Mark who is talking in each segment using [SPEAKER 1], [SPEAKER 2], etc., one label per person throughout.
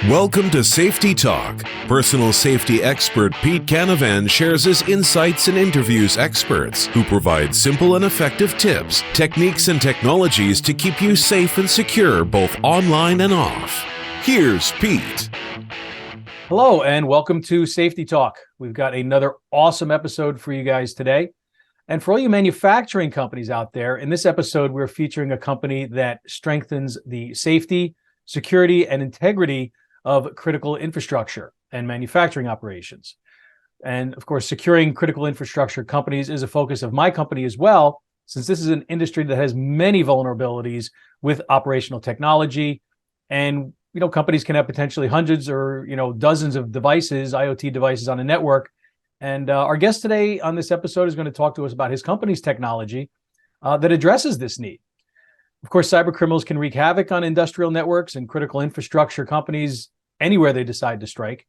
[SPEAKER 1] Welcome to Safety Talk. Personal safety expert Pete Canavan shares his insights and interviews experts who provide simple and effective tips, techniques, and technologies to keep you safe and secure both online and off. Here's Pete.
[SPEAKER 2] Hello, and welcome to Safety Talk. We've got another awesome episode for you guys today. And for all you manufacturing companies out there, in this episode, we're featuring a company that strengthens the safety, security, and integrity of critical infrastructure and manufacturing operations. And of course, securing critical infrastructure companies is a focus of my company as well, since this is an industry that has many vulnerabilities with operational technology. And, companies can have potentially hundreds or, dozens of devices, IoT devices on a network. And our guest today on this episode is going to talk to us about his company's technology that addresses this need. Of course, cyber criminals can wreak havoc on industrial networks and critical infrastructure companies anywhere they decide to strike.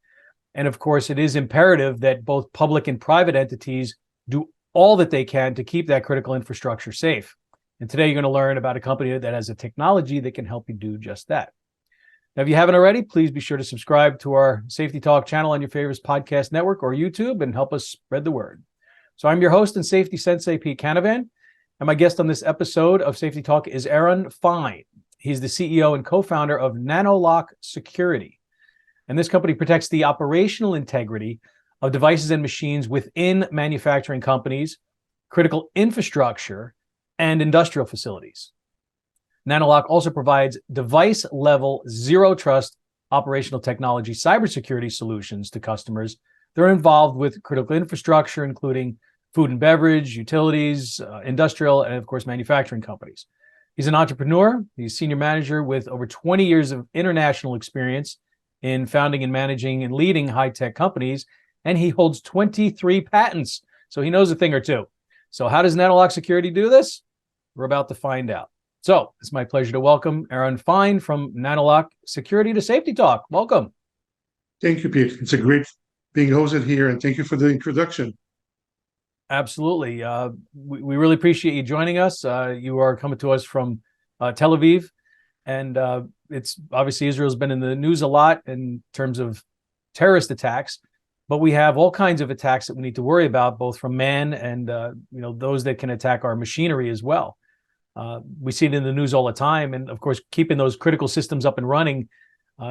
[SPEAKER 2] And of course, it is imperative that both public and private entities do all that they can to keep that critical infrastructure safe. And today you're going to learn about a company that has a technology that can help you do just that. Now, if you haven't already, please be sure to subscribe to our Safety Talk channel on your favorite podcast network or YouTube and help us spread the word. So I'm your host and safety sensei, Pete Canavan. And my guest on this episode of Safety Talk is Eran. He's the CEO and co-founder of NanoLock Security. And this company protects the operational integrity of devices and machines within manufacturing companies, critical infrastructure, and industrial facilities. NanoLock also provides device-level zero-trust operational technology cybersecurity solutions to customers that are involved with critical infrastructure, including food and beverage, utilities, industrial, and of course, manufacturing companies. He's an entrepreneur. He's a senior manager with over 20 years of international experience in founding and managing and leading high-tech companies, and he holds 23 patents. So he knows a thing or two. So how does NanoLock Security do this? We're about to find out. So it's my pleasure to welcome Eran from NanoLock Security to Safety Talk. Welcome.
[SPEAKER 3] Thank you, Pete. It's a great being hosted here, and thank you for the introduction.
[SPEAKER 2] Absolutely. We really appreciate you joining us. You are coming to us from Tel Aviv, and it's obviously Israel's been in the news a lot in terms of terrorist attacks, but we have all kinds of attacks that we need to worry about, both from man and those that can attack our machinery as well. We see it in the news all the time, and of course, keeping those critical systems up and running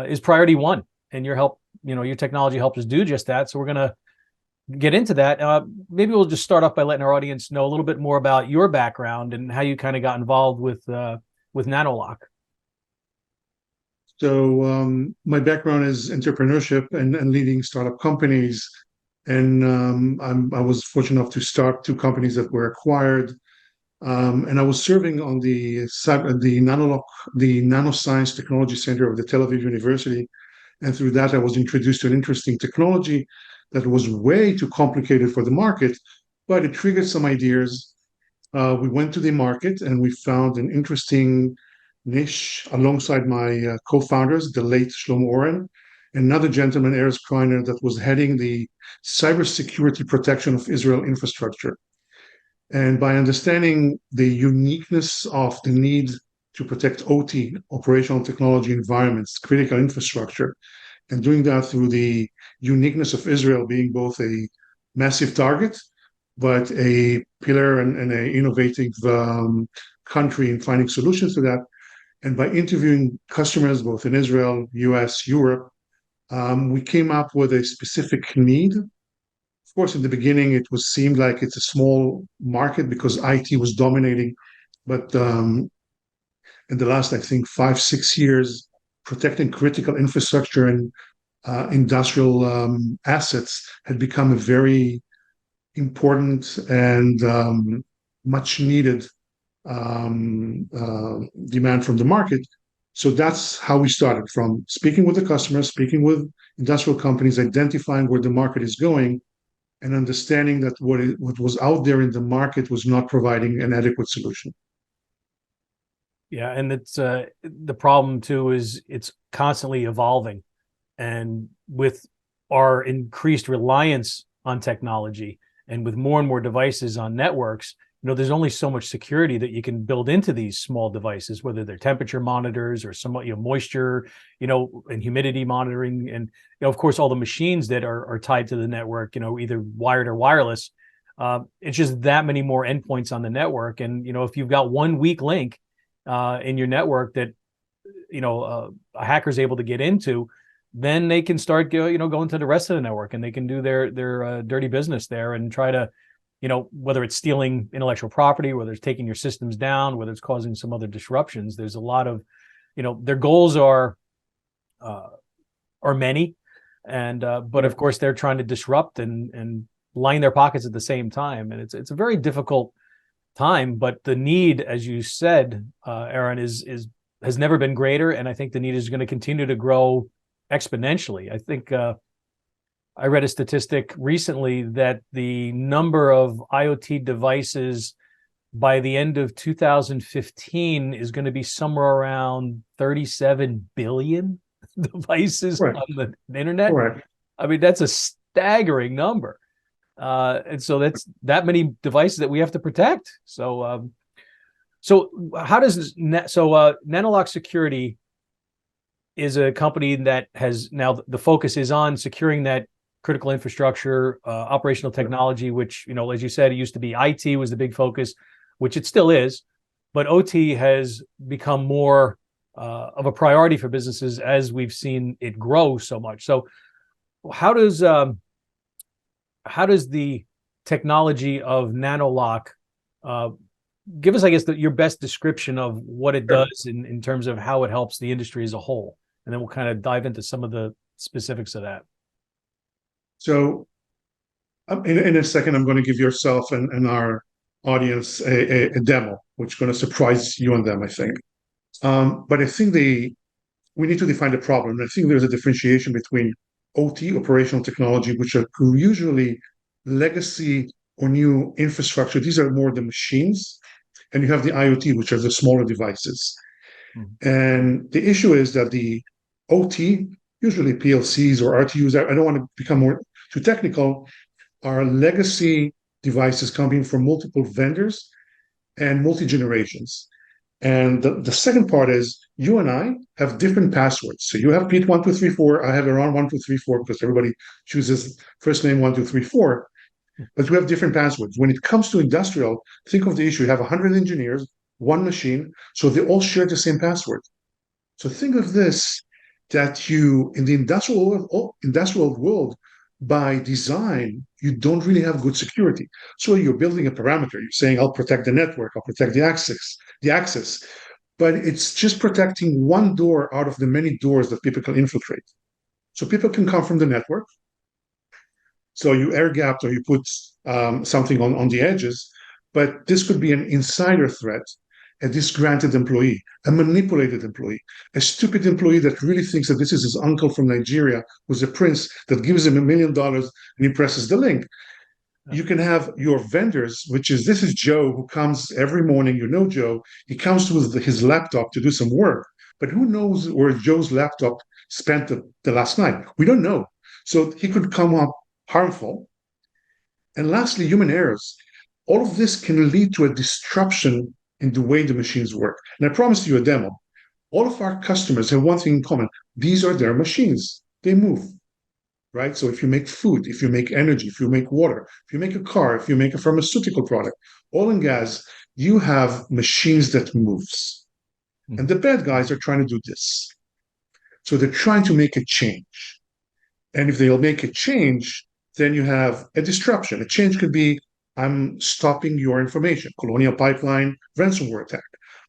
[SPEAKER 2] is priority one. And your technology helps us do just that. So we're going to get into that. Maybe we'll just start off by letting our audience know a little bit more about your background and how you kind of got involved with NanoLock.
[SPEAKER 3] So my background is entrepreneurship and leading startup companies. And I was fortunate enough to start two companies that were acquired. And I was serving on the Nanoscience Technology Center of the Tel Aviv University. And through that, I was introduced to an interesting technology that was way too complicated for the market, but it triggered some ideas. We went to the market and we found an interesting niche alongside my co-founders, the late Shlomo Eran, another gentleman, Eran, that was heading the cybersecurity protection of Israel infrastructure. And by understanding the uniqueness of the need to protect OT, operational technology environments, critical infrastructure, and doing that through the uniqueness of Israel being both a massive target, but a pillar and an innovative country in finding solutions to that. And by interviewing customers both in Israel, US, Europe, we came up with a specific need. Of course, in the beginning, it seemed like it's a small market because IT was dominating. But in the last, I think, 5-6 years, protecting critical infrastructure and industrial assets had become a very important and much needed demand from the market. So that's how we started, from speaking with the customers, speaking with industrial companies, identifying where the market is going, and understanding that what was out there in the market was not providing an adequate solution.
[SPEAKER 2] Yeah, and it's the problem too is it's constantly evolving, and with our increased reliance on technology and with more and more devices on networks, there's only so much security that you can build into these small devices, whether they're temperature monitors or some, moisture, and humidity monitoring. And, of course, all the machines that are tied to the network, either wired or wireless. It's just that many more endpoints on the network. And, if you've got one weak link in your network that, a hacker's able to get into, then they can start going to the rest of the network, and they can do their dirty business there and try to, whether it's stealing intellectual property, whether it's taking your systems down, whether it's causing some other disruptions. There's a lot of, their goals are many, and but of course they're trying to disrupt and line their pockets at the same time, and it's a very difficult time. But the need, as you said, Eran, has never been greater, and I think the need is going to continue to grow exponentially. I think I read a statistic recently that the number of IoT devices by the end of 2015 is going to be somewhere around 37 billion devices on the internet.
[SPEAKER 3] Right.
[SPEAKER 2] I mean, that's a staggering number. And so that's that many devices that we have to protect. So how does NanoLock Security is a company that has now the focus is on securing that critical infrastructure, operational technology, which, as you said, it used to be IT was the big focus, which it still is, but OT has become more of a priority for businesses as we've seen it grow so much. So how does the technology of NanoLock give us, I guess, your best description of what it does in terms of how it helps the industry as a whole? And then we'll kind of dive into some of the specifics of that.
[SPEAKER 3] So in a second, I'm going to give yourself and our audience a demo, which is going to surprise you and them, I think. But I think we need to define the problem. I think there's a differentiation between OT, operational technology, which are usually legacy or new infrastructure. These are more the machines. And you have the IoT, which are the smaller devices. Mm-hmm. And the issue is that the OT, usually PLCs or RTUs, I don't want to become too technical, are legacy devices coming from multiple vendors and multi-generations. And the second part is you and I have different passwords. So you have Pete 1234, I have Eran 1234 because everybody chooses first name 1234. But we have different passwords. When it comes to industrial, think of the issue. You have 100 engineers, one machine, so they all share the same password. So think of this, that in the industrial world, by design, you don't really have good security. So you're building a parameter. You're saying, I'll protect the network, I'll protect the access. But it's just protecting one door out of the many doors that people can infiltrate. So people can come from the network. So you air gapped or you put something on the edges, but this could be an insider threat, a disgruntled employee, a manipulated employee, a stupid employee that really thinks that this is his uncle from Nigeria who's a prince that gives him $1 million and he presses the link. You can have your vendors, this is Joe who comes every morning, Joe, he comes with his laptop to do some work, but who knows where Joe's laptop spent the last night? We don't know. So he could come up harmful. And lastly, human errors. All of this can lead to a disruption in the way the machines work. And I promised you a demo. All of our customers have one thing in common. These are their machines. They move, right? So if you make food, if you make energy, if you make water, if you make a car, if you make a pharmaceutical product, oil and gas, you have machines that moves. Mm-hmm. And the bad guys are trying to do this. So they're trying to make a change. And if they'll make a change, then you have a disruption. A change could be, I'm stopping your information, Colonial Pipeline, ransomware attack.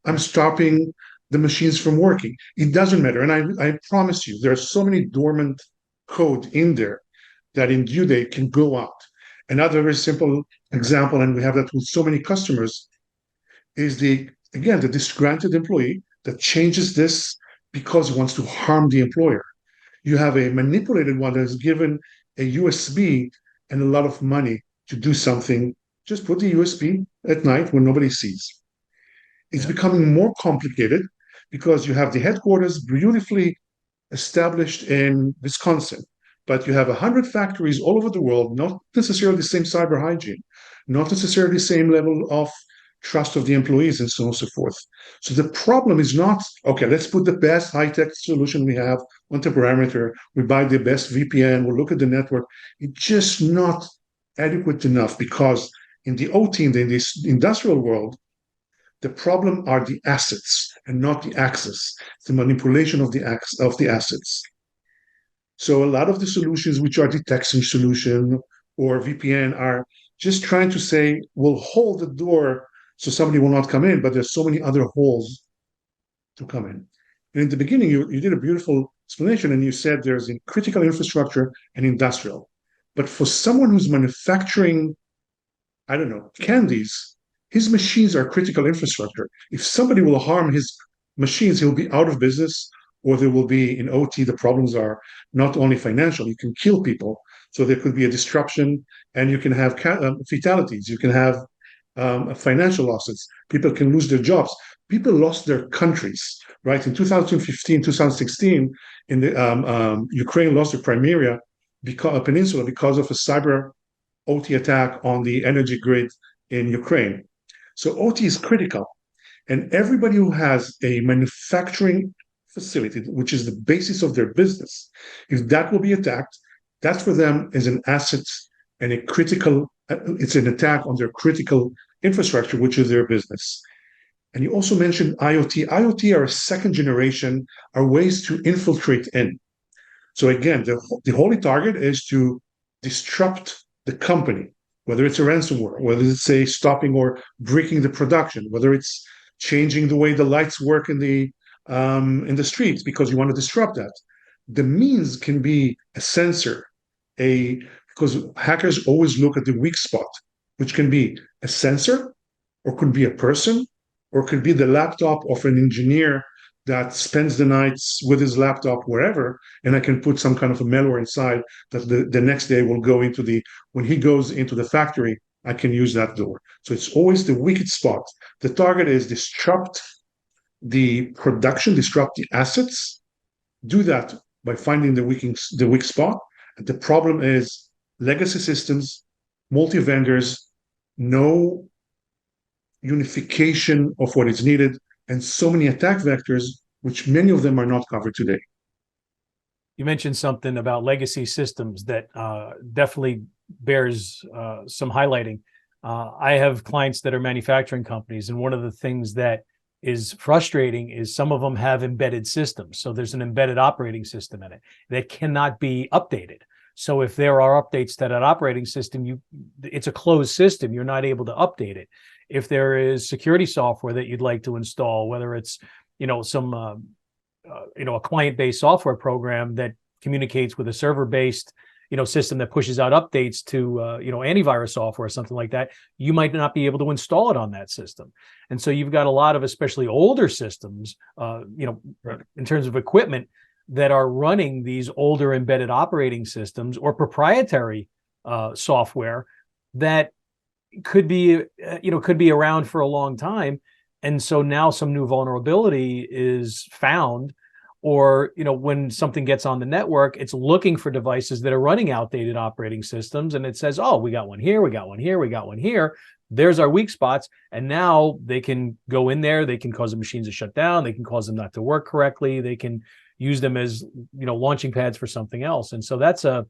[SPEAKER 3] I'm stopping the machines from working. It doesn't matter. And I promise you, there are so many dormant code in there that in due date can go out. Another very simple example, and we have that with so many customers, is the disgruntled employee that changes this because he wants to harm the employer. You have a manipulated one that is given a USB and a lot of money to do something. Just put the USB at night when nobody sees. It's becoming more complicated because you have the headquarters beautifully established in Wisconsin, but you have 100 factories all over the world, not necessarily the same cyber hygiene, not necessarily the same level of trust of the employees, and so on and so forth. So the problem is not, okay, let's put the best high-tech solution we have on the parameter. We buy the best VPN, we'll look at the network. It's just not adequate enough, because in the OT, in this industrial world, the problem are the assets and not the access, the manipulation of the assets. So a lot of the solutions, which are detection solution or VPN, are just trying to say, we'll hold the door so somebody will not come in, but there's so many other holes to come in. And in the beginning, you did a beautiful explanation, and you said there's in critical infrastructure and industrial. But for someone who's manufacturing, I don't know, candies, his machines are critical infrastructure. If somebody will harm his machines, he'll be out of business, or there will be in OT, the problems are not only financial, you can kill people. So there could be a disruption, and you can have fatalities, you can have financial losses. People can lose their jobs. People lost their countries, right? In 2015, 2016, in the Ukraine lost the Crimea peninsula because of a cyber OT attack on the energy grid in Ukraine. So OT is critical. And everybody who has a manufacturing facility, which is the basis of their business, if that will be attacked, that for them is an asset and a critical, it's an attack on their critical infrastructure, which is their business. And you also mentioned IoT. IoT are a second generation, are ways to infiltrate in. So again, the holy target is to disrupt the company, whether it's a ransomware, whether it's a stopping or breaking the production, whether it's changing the way the lights work in the streets because you want to disrupt that. The means can be a sensor, because hackers always look at the weak spot, which can be a sensor, or could be a person, or could be the laptop of an engineer that spends the nights with his laptop wherever, and I can put some kind of a malware inside that the next day will go when he goes into the factory, I can use that door. So it's always the weakest spot. The target is disrupt the production, disrupt the assets, do that by finding the weak spot. And the problem is legacy systems, multi-vendors, no unification of what is needed, and so many attack vectors, which many of them are not covered today.
[SPEAKER 2] You mentioned something about legacy systems that definitely bears some highlighting. I have clients that are manufacturing companies, and one of the things that is frustrating is some of them have embedded systems. So there's an embedded operating system in it that cannot be updated. So if there are updates to that operating system, it's a closed system. You're not able to update it. If there is security software that you'd like to install, whether it's some a client-based software program that communicates with a server-based system that pushes out updates to antivirus software or something like that, you might not be able to install it on that system. And so you've got a lot of especially older systems, in terms of equipment, that are running these older embedded operating systems or proprietary software that could be around for a long time. And so now some new vulnerability is found, or when something gets on the network, it's looking for devices that are running outdated operating systems, and it says, oh, we got one here, we got one here, we got one here. There's our weak spots. And now they can go in there, they can cause the machines to shut down, they can cause them not to work correctly, they can use them as launching pads for something else. And so that's a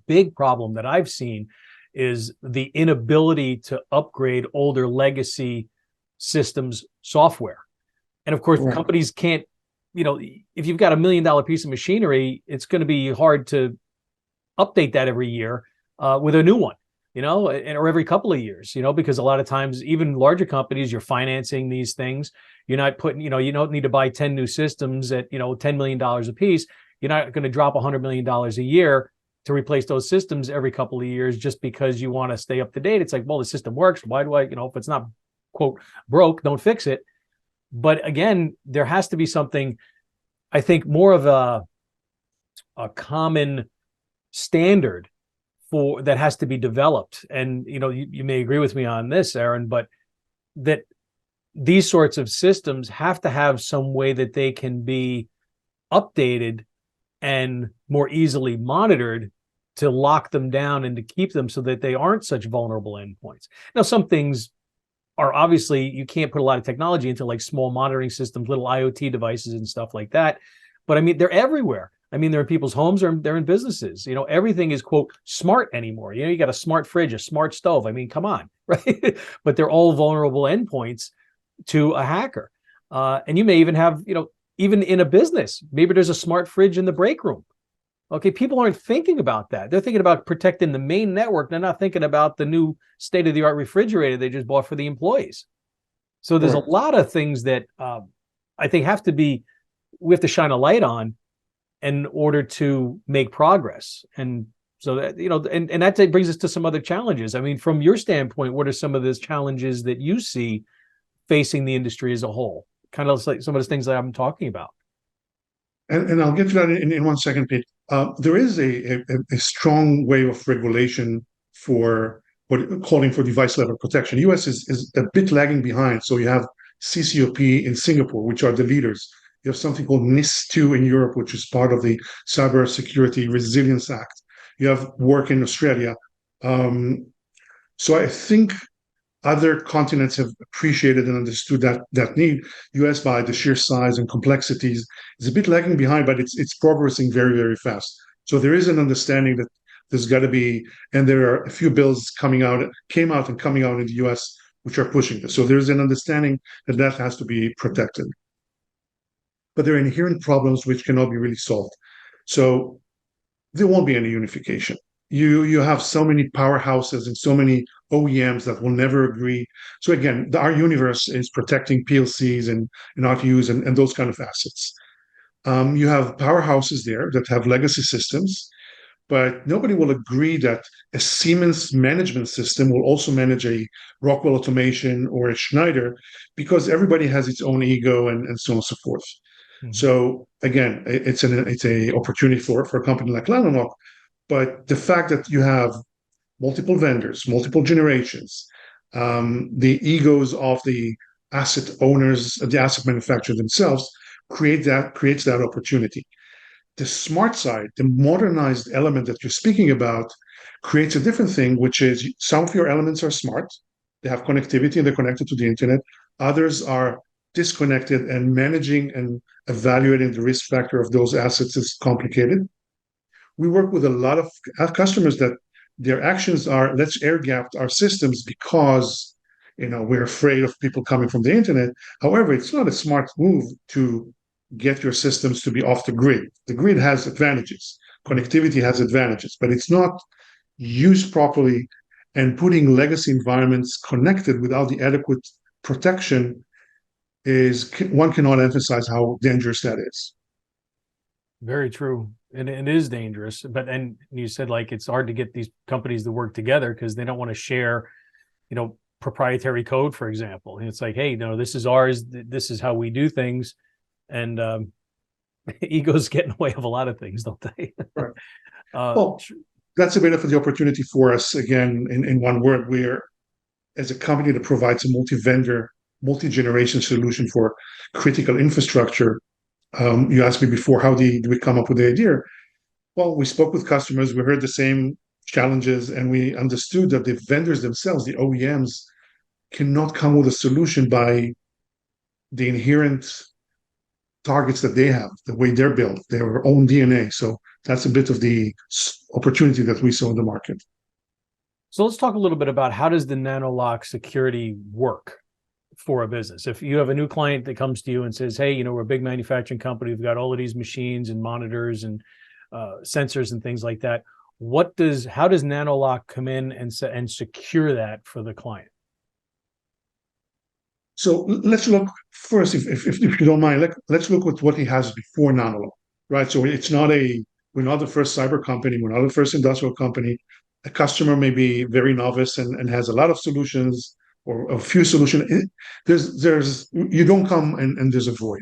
[SPEAKER 2] big problem that I've seen, is the inability to upgrade older legacy systems software. And of course, right, companies can't, if you've got $1 million piece of machinery, it's going to be hard to update that every year with a new one, or every couple of years, because a lot of times, even larger companies, you're financing these things. You're not putting, you don't need to buy 10 new systems at, $10 million a piece. You're not going to drop $100 million a year to replace those systems every couple of years just because you want to stay up to date. It's like, well, the system works. Why do I, if it's not, quote, broke, don't fix it. But again, there has to be something, I think, more of a common standard that has to be developed. And, you may agree with me on this, Eran, but that these sorts of systems have to have some way that they can be updated and more easily monitored to lock them down and to keep them so that they aren't such vulnerable endpoints. Now, some things are obviously, you can't put a lot of technology into like small monitoring systems, little IoT devices and stuff like that. But I mean, they're everywhere. I mean, they're in people's homes or they're in businesses. Everything is, quote, smart anymore. You got a smart fridge, a smart stove. I mean, come on, right? But they're all vulnerable endpoints to a hacker. And you may even have, even in a business, maybe there's a smart fridge in the break room. Okay, people aren't thinking about that. They're thinking about protecting the main network. They're not thinking about the new state-of-the-art refrigerator they just bought for the employees. So there's a lot of things that I think we have to shine a light on in order to make progress. And so that, and that brings us to some other challenges. I mean, from your standpoint, what are some of those challenges that you see facing the industry as a whole? Kind of like some of the things that I'm talking about.
[SPEAKER 3] And I'll get to that in 1 second, Pete. There is a strong wave of regulation for calling for device level protection. US is a bit lagging behind. So you have CCOP in Singapore, which are the leaders. You have something called NIS2 in Europe, which is part of the Cybersecurity Resilience Act. You have work in Australia. So I think other continents have appreciated and understood that need. US, by the sheer size and complexities, is a bit lagging behind, but it's progressing very, very fast. So there is an understanding that there's got to be, and there are a few bills came out in the US which are pushing this. So there's an understanding that has to be protected. But there are inherent problems which cannot be really solved. So there won't be any unification. You have so many powerhouses and so many OEMs that will never agree. So again, our universe is protecting PLCs and RTUs and those kind of assets. You have powerhouses there that have legacy systems, but nobody will agree that a Siemens management system will also manage a Rockwell Automation or a Schneider, because everybody has its own ego and so on and so forth. Mm-hmm. So again, it's a opportunity for a company like NanoLock. But the fact that you have multiple vendors, multiple generations, the egos of the asset owners, the asset manufacturers themselves, creates that opportunity. The smart side, the modernized element that you're speaking about, creates a different thing, which is some of your elements are smart. They have connectivity and they're connected to the internet. Others are disconnected, and managing and evaluating the risk factor of those assets is complicated. We work with a lot of customers that their actions are, let's air gap our systems because we're afraid of people coming from the internet. However, it's not a smart move to get your systems to be off the grid. The grid has advantages. Connectivity has advantages, but it's not used properly, and putting legacy environments connected without the adequate protection one cannot emphasize how dangerous that is.
[SPEAKER 2] Very true. And it is dangerous. And you said, like, it's hard to get these companies to work together because they don't want to share, proprietary code, for example. And it's like, hey, no, this is ours. This is how we do things. And egos get in the way of a lot of things, don't they?
[SPEAKER 3] Right. Well, that's a bit of the opportunity for us, again, in one word. We're, as a company that provides a multi-vendor, multi-generation solution for critical infrastructure. You asked me before, how did we come up with the idea? Well, we spoke with customers, we heard the same challenges, and we understood that the vendors themselves, the OEMs, cannot come with a solution by the inherent targets that they have, the way they're built, their own DNA. So that's a bit of the opportunity that we saw in the market.
[SPEAKER 2] So let's talk a little bit about, how does the NanoLock Security work for a business? If you have a new client that comes to you and says, hey, we're a big manufacturing company, we've got all of these machines and monitors and sensors and things like that, how does NanoLock come in and secure that for the client?
[SPEAKER 3] So let's look first, if you don't mind, let's look at what he has before NanoLock, right? So we're not the first cyber company, we're not the first industrial company. A customer may be very novice and has a lot of solutions or a few solutions. You don't come and there's a void.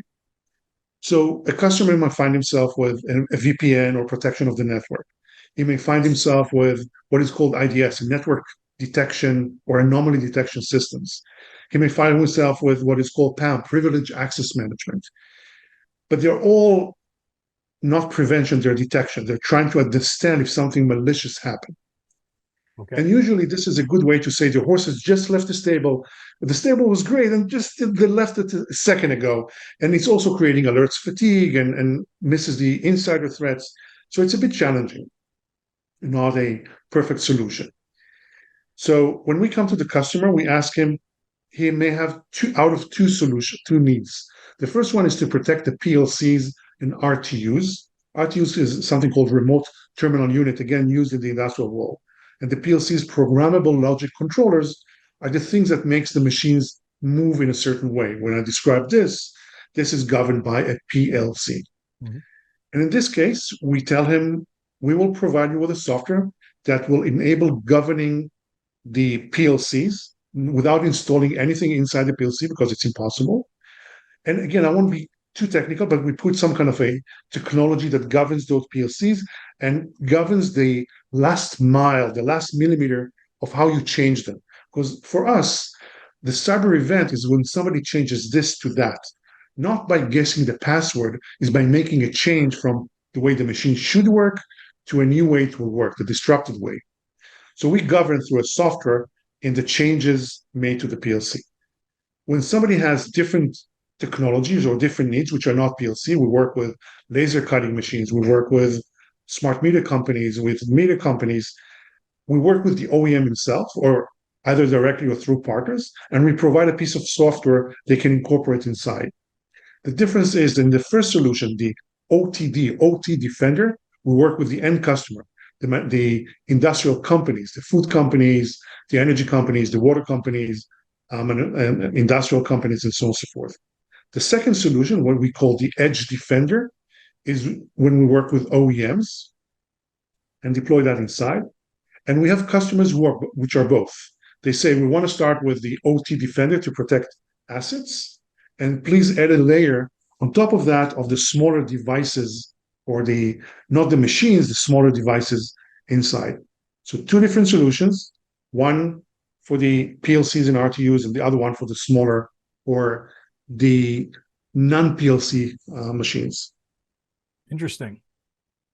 [SPEAKER 3] So a customer might find himself with a VPN or protection of the network. He may find himself with what is called IDS, network detection or anomaly detection systems. He may find himself with what is called PAM, privileged access management. But they're all not prevention, they're detection. They're trying to understand if something malicious happened.
[SPEAKER 2] Okay.
[SPEAKER 3] And usually this is a good way to say the horse has just left the stable. The stable was great and just they left it a second ago. And it's also creating alerts fatigue and misses the insider threats. So it's a bit challenging, not a perfect solution. So when we come to the customer, we ask him, he may have two needs. The first one is to protect the PLCs and RTUs. RTUs is something called remote terminal unit, again, used in the industrial world. And the PLCs, programmable logic controllers, are the things that makes the machines move in a certain way. When I describe this, this is governed by a PLC. Mm-hmm. And in this case, we tell him, we will provide you with a software that will enable governing the PLCs without installing anything inside the PLC because it's impossible. And again, I won't be too technical, but we put some kind of a technology that governs those PLCs and governs the last mile, the last millimeter of how you change them. Because for us, the cyber event is when somebody changes this to that, not by guessing the password, is by making a change from the way the machine should work to a new way it will work, the disrupted way. So we govern through a software in the changes made to the PLC. When somebody has different technologies or different needs, which are not PLC, we work with laser cutting machines, we work with smart meter companies, with meter companies, we work with the OEM himself or either directly or through partners, and we provide a piece of software they can incorporate inside. The difference is in the first solution, the OT Defender, we work with the end customer, the industrial companies, the food companies, the energy companies, the water companies, and industrial companies, and so on and so forth. The second solution, what we call the Edge Defender, is when we work with OEMs and deploy that inside. And we have customers which are both. They say, we want to start with the OT Defender to protect assets, and please add a layer on top of that of the smaller devices or not the machines, the smaller devices inside. So two different solutions, one for the PLCs and RTUs and the other one for the smaller or the non-PLC machines.
[SPEAKER 2] Interesting,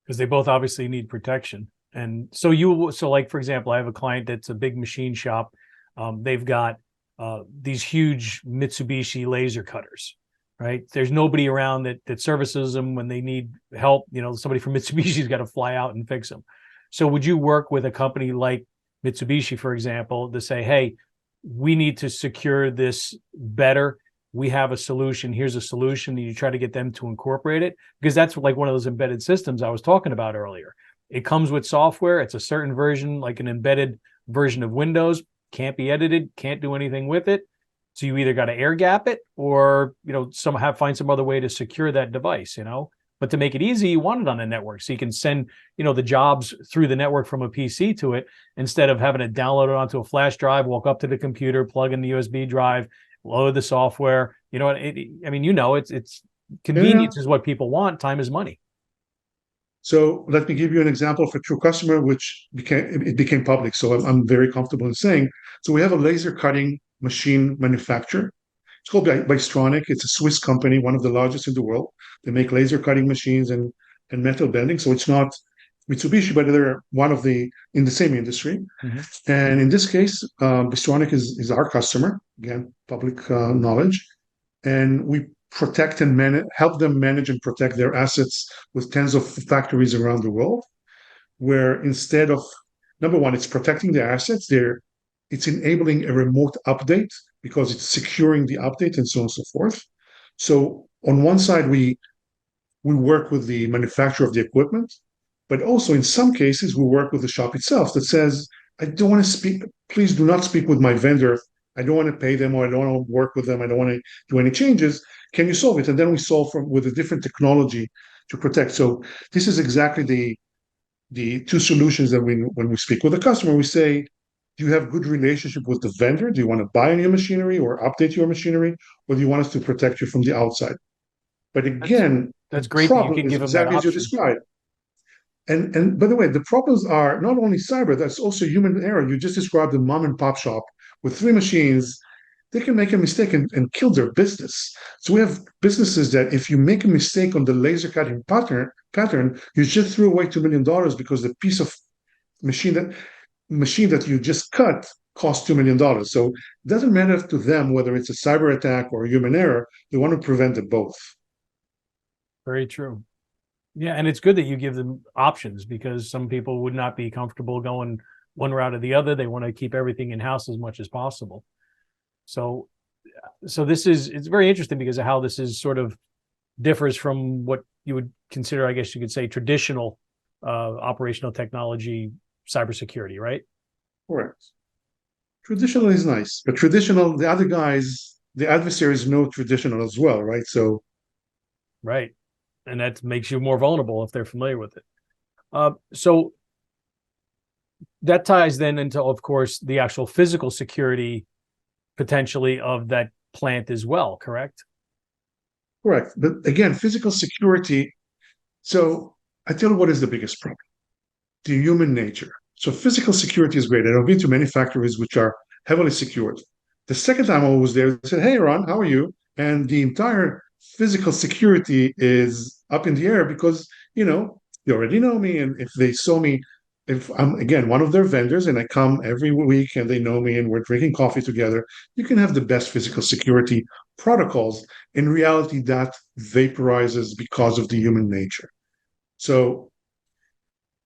[SPEAKER 2] because they both obviously need protection. And so like, for example, I have a client that's a big machine shop. They've got these huge Mitsubishi laser cutters, right? There's nobody around that services them when they need help. Somebody from Mitsubishi's got to fly out and fix them. So would you work with a company like Mitsubishi, for example, to say, hey, we need to secure this better. We have a solution. Here's a solution. And you try to get them to incorporate it, because that's like one of those embedded systems I was talking about earlier. It comes with software. It's a certain version, like an embedded version of Windows, can't be edited, can't do anything with it. So you either got to air gap it or, find some other way to secure that device, But to make it easy, you want it on a network. So you can send, the jobs through the network from a PC to it instead of having to download it onto a flash drive, walk up to the computer, plug in the USB drive, load the software. It's convenience is what people want. Time is money.
[SPEAKER 3] So let me give you an example of a true customer, which became public. So I'm very comfortable in saying. So we have a laser cutting machine manufacturer. It's called Bystronic. It's a Swiss company, one of the largest in the world. They make laser cutting machines and metal bending. So it's not Mitsubishi, but they're one of in the same industry. Mm-hmm. And in this case, Bystronic is our customer. Again, public knowledge. And we protect and help them manage and protect their assets with tens of factories around the world, where instead of, number one, it's protecting their assets, it's enabling a remote update because it's securing the update and so on and so forth. So on one side, we work with the manufacturer of the equipment, but also in some cases, we work with the shop itself that says, I don't want to speak, please do not speak with my vendor. I don't want to pay them, or I don't want to work with them. I don't want to do any changes. Can you solve it? And then we solve with a different technology to protect. So this is exactly the two solutions that when we speak with the customer, we say, do you have good relationship with the vendor? Do you want to buy your machinery or update your machinery? Or do you want us to protect you from the outside? But again,
[SPEAKER 2] that's great that you can give them that option.
[SPEAKER 3] As you described. And by the way, the problems are not only cyber, that's also human error. You just described a mom and pop shop with 3 machines. They can make a mistake and kill their business. So we have businesses that if you make a mistake on the laser cutting pattern, you just threw away $2 million because the piece of machine that machine that you just cut costs $2 million. So it doesn't matter to them whether it's a cyber attack or a human error. They want to prevent it both.
[SPEAKER 2] Very true. Yeah, and it's good that you give them options, because some people would not be comfortable going one route or the other. They want to keep everything in house as much as possible. So, it's very interesting because of how this is sort of differs from what you would consider, I guess you could say, traditional operational technology, cybersecurity, right?
[SPEAKER 3] Correct. Traditional is nice, but traditional, the other guys, the adversaries know traditional as well, right? So,
[SPEAKER 2] right, and that makes you more vulnerable if they're familiar with it. So that ties then into, of course, the actual physical security potentially of that plant as well, correct?
[SPEAKER 3] correct. But again, physical security. So I tell you what is the biggest problem: the human nature. So physical security is great. And I've been to many factories which are heavily secured. The second time I was there, they said, "Hey, Ron, how are you?" And the entire physical security is up in the air because, you already know me. And if they saw me, if I'm, again, one of their vendors and I come every week and they know me and we're drinking coffee together, you can have the best physical security protocols. In reality, that vaporizes because of the human nature. So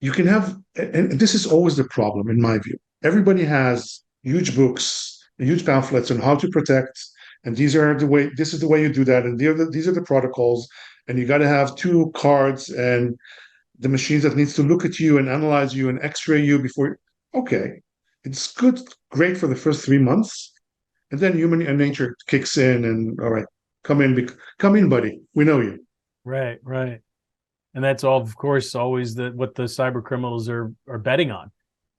[SPEAKER 3] you can have, and this is always the problem in my view. Everybody has huge books, huge pamphlets on how to protect, and this is the way you do that, and these are the protocols, and you got to have two cards and the machines that needs to look at you and analyze you and X-ray you before. Okay, it's good, great for the first 3 months, and then human nature kicks in, and all right, come in, buddy. We know you.
[SPEAKER 2] Right, right. And that's all, of course, always what the cyber criminals are betting on.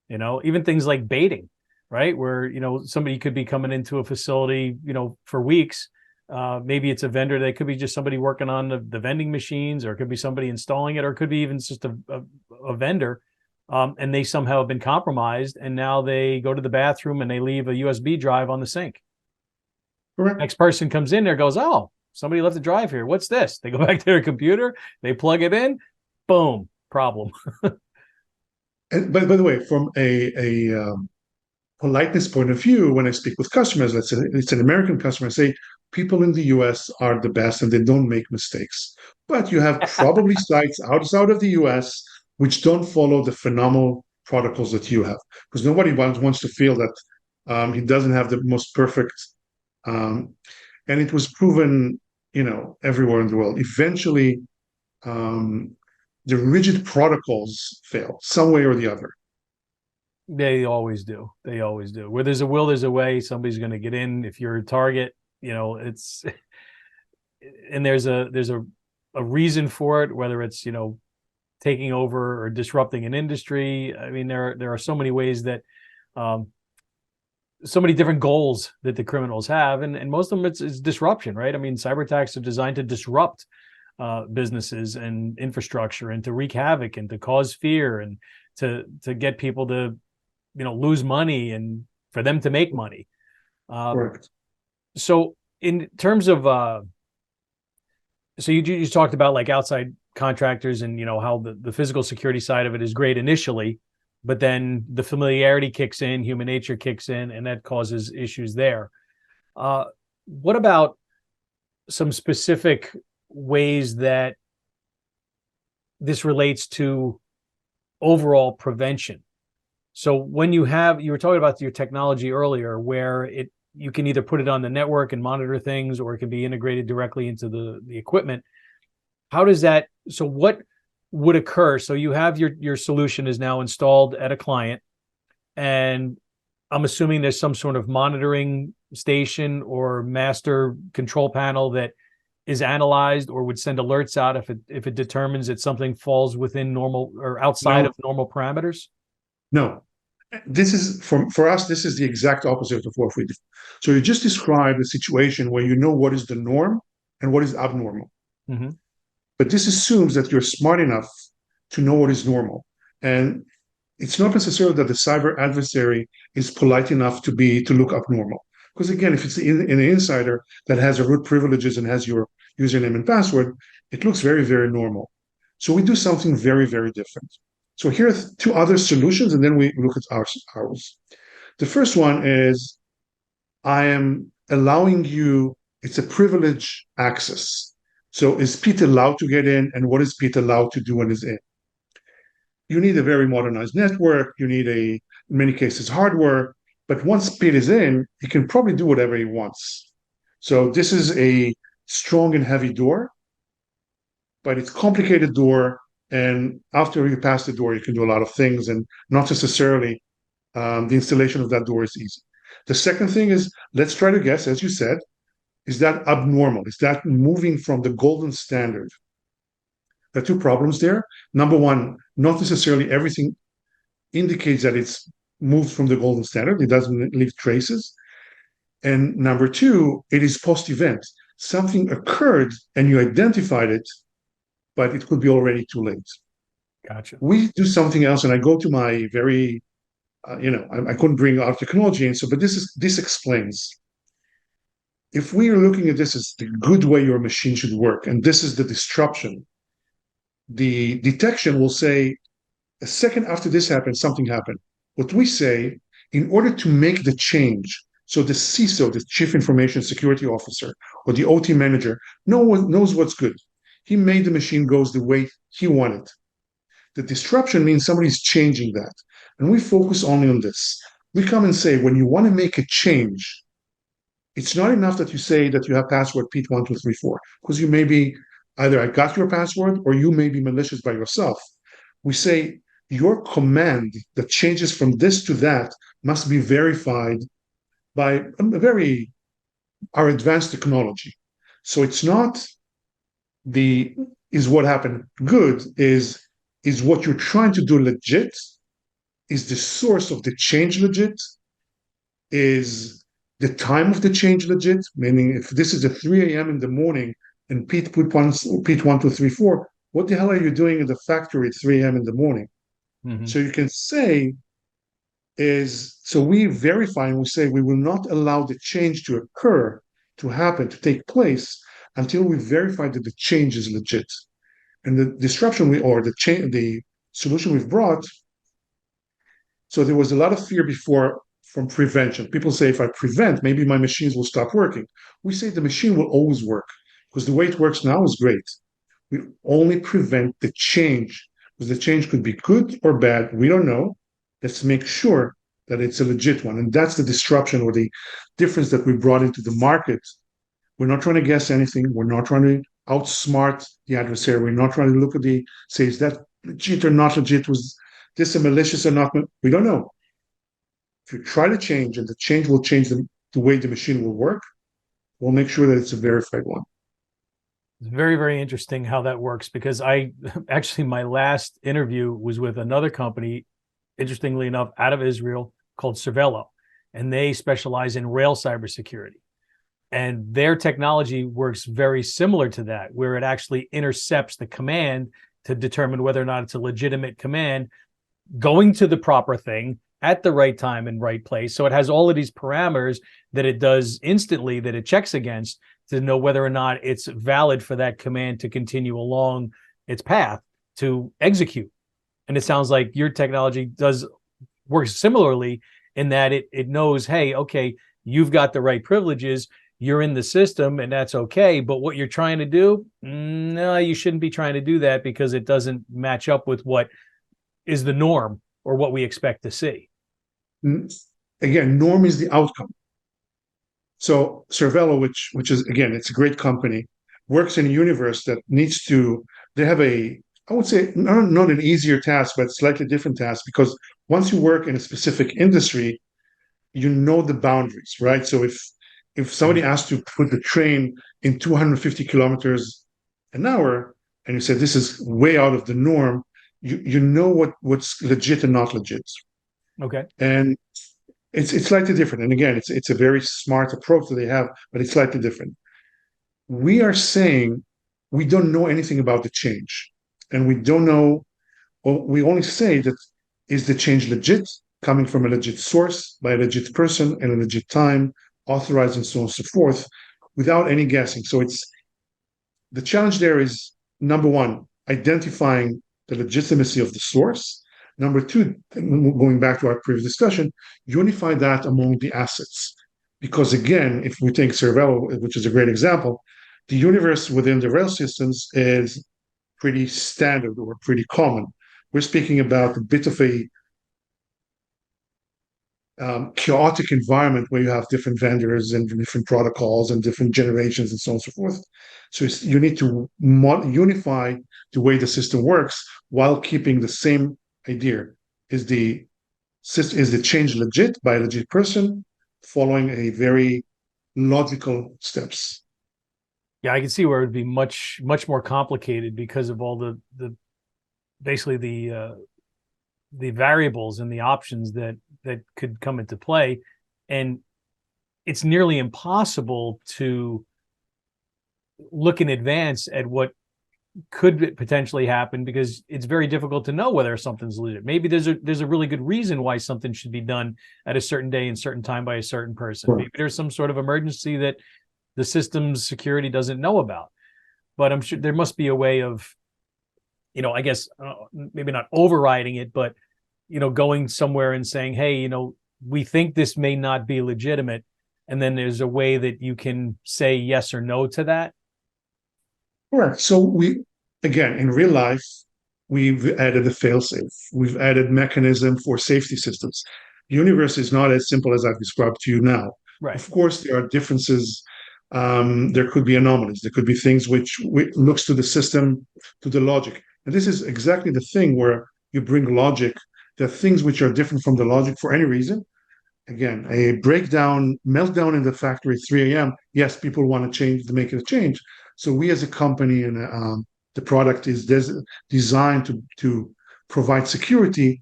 [SPEAKER 2] Even things like baiting, right? Where somebody could be coming into a facility, for weeks. Maybe it's a vendor. They could be just somebody working on the vending machines, or it could be somebody installing it, or it could be even just a vendor. And they somehow have been compromised, and now they go to the bathroom and they leave a USB drive on the sink.
[SPEAKER 3] Correct.
[SPEAKER 2] Next person comes in there, goes, "Oh, somebody left a drive here. What's this?" They go back to their computer, they plug it in, boom, problem.
[SPEAKER 3] And by the way, from a politeness point of view, when I speak with customers, let's say it's an American customer, I say people in the US are the best and they don't make mistakes. But you have probably sites outside of the US which don't follow the phenomenal protocols that you have, because nobody wants to feel that he doesn't have the most perfect. Um, and it was proven, everywhere in the world. Eventually, um, the rigid protocols fail some way or the other.
[SPEAKER 2] They always do. They always do. Where there's a will, there's a way. Somebody's going to get in. If you're a target, it's, and there's a reason for it, whether it's, taking over or disrupting an industry. I mean, there are so many ways that, so many different goals that the criminals have, and most of them it's disruption, right? I mean, cyber attacks are designed to disrupt businesses and infrastructure, and to wreak havoc, and to cause fear, and to get people to lose money, and for them to make money.
[SPEAKER 3] Correct.
[SPEAKER 2] So in terms of so you talked about like outside contractors, and how the physical security side of it is great initially, but then the familiarity kicks in, human nature kicks in, and that causes issues there. What about some specific ways that this relates to overall prevention? So when you were talking about your technology earlier, where you can either put it on the network and monitor things, or it can be integrated directly into the equipment. How does that, so what would occur? So you have your solution is now installed at a client, and I'm assuming there's some sort of monitoring station or master control panel that is analyzed or would send alerts out if it determines that something falls within normal or outside of normal parameters?
[SPEAKER 3] No, this is for us. This is the exact opposite of what we do. So you just described a situation where you know what is the norm and what is abnormal.
[SPEAKER 2] Mm-hmm.
[SPEAKER 3] But this assumes that you're smart enough to know what is normal, and it's not necessarily that the cyber adversary is polite enough to look up normal. Because again, if it's an insider that has a root privileges and has your username and password, it looks very, very normal. So we do something very, very different. So here are two other solutions, and then we look at ours. The first one is I am allowing you, it's a privilege access. So is Pete allowed to get in, and what is Pete allowed to do when he's in? You need a very modernized network. You need in many cases, hardware. But once Pete is in, he can probably do whatever he wants. So this is a strong and heavy door, but it's a complicated door. And after you pass the door, you can do a lot of things, and not necessarily the installation of that door is easy. The second thing is, let's try to guess, as you said, is that abnormal? Is that moving from the golden standard? There are two problems there. Number one, not necessarily everything indicates that it's moved from the golden standard. It doesn't leave traces. And number two, it is post-event. Something occurred and you identified it, but it could be already too late.
[SPEAKER 2] Gotcha.
[SPEAKER 3] We do something else, and I go to my very, I couldn't bring our technology in, so but this explains. If we are looking at this as the good way your machine should work, and this is the disruption, the detection will say, a second after this happened, something happened. What we say, in order to make the change, so the CISO, the Chief Information Security Officer, or the OT manager, knows what's good. He made the machine goes the way he wanted. The disruption means somebody's changing that. And we focus only on this. We come and say, when you want to make a change, it's not enough that you say that you have password Pete1234, because you may be either I got your password or you may be malicious by yourself. We say your command that changes from this to that must be verified by our advanced technology. So it's not is what happened good, is what you're trying to do legit, is the source of the change legit, is the time of the change legit, meaning if this is at 3 a.m. in the morning and Pete 1234, what the hell are you doing in the factory at 3 a.m. in the morning? Mm-hmm. So you can say so we verify and we say we will not allow the change to occur, to happen, to take place until we verify that the change is legit. And the disruption the solution we've brought, so there was a lot of fear before from prevention. People say, if I prevent, maybe my machines will stop working. We say the machine will always work because the way it works now is great. We only prevent the change, because the change could be good or bad. We don't know. Let's make sure that it's a legit one. And that's the disruption or the difference that we brought into the market. We're not trying to guess anything. We're not trying to outsmart the adversary. We're not trying to look at say, is that legit or not legit? Was this a malicious or not? We don't know. If you try to change and the change will change the way the machine will work, we'll make sure that it's a verified one.
[SPEAKER 2] It's very, very interesting how that works, because my last interview was with another company, interestingly enough, out of Israel, called Cervelo, and they specialize in rail cybersecurity. And their technology works very similar to that, where it actually intercepts the command to determine whether or not it's a legitimate command, going to the proper thing at the right time and right place. So it has all of these parameters that it does instantly, that it checks against to know whether or not it's valid for that command to continue along its path to execute. And it sounds like your technology works similarly in that it knows, hey, okay, you've got the right privileges, you're in the system, and that's okay. But what you're trying to do, no, you shouldn't be trying to do that, because it doesn't match up with what is the norm or what we expect to see.
[SPEAKER 3] Again, norm is the outcome. So Cervelo, which is, again, it's a great company, works in a universe that needs to, they have I would say, not an easier task, but slightly different task, because once you work in a specific industry, you know the boundaries, right? So if somebody asks to put the train in 250 kilometers an hour, and you say this is way out of the norm, you know what's legit and not legit.
[SPEAKER 2] Okay.
[SPEAKER 3] And it's slightly different. And again, it's a very smart approach that they have, but it's slightly different. We are saying we don't know anything about the change. And we don't know, well, we only say that is the change legit, coming from a legit source, by a legit person, and a legit time, authorized, and so on and so forth, without any guessing. So the challenge there is, number one, identifying the legitimacy of the source, Number two, going back to our previous discussion, unify that among the assets. Because again, if we take Cervelo, which is a great example, the universe within the rail systems is pretty standard or pretty common. We're speaking about a bit of a chaotic environment where you have different vendors and different protocols and different generations and so on and so forth. So you need to unify the way the system works while keeping the same idea. Is the change legit by a legit person, following a very logical steps?
[SPEAKER 2] Yeah, I can see where it would be much more complicated because of all the basically the variables and the options that could come into play, and it's nearly impossible to look in advance at what could potentially happen because it's very difficult to know whether something's legit. Maybe there's a really good reason why something should be done at a certain day and certain time by a certain person. Maybe there's some sort of emergency that the system's security doesn't know about. But I'm sure there must be a way of, I guess maybe not overriding it, but going somewhere and saying, hey, we think this may not be legitimate, and then there's a way that you can say yes or no to that.
[SPEAKER 3] Correct. So again, in real life, we've added a failsafe. We've added mechanism for safety systems. The universe is not as simple as I've described to you now.
[SPEAKER 2] Right.
[SPEAKER 3] Of course, there are differences. There could be anomalies. There could be things which looks to the system, to the logic. And this is exactly the thing where you bring logic. There are things which are different from the logic for any reason. Again, a breakdown, meltdown in the factory at 3 a.m. Yes, people want to change, to make it a change. So we as a company, and the product is designed to provide security,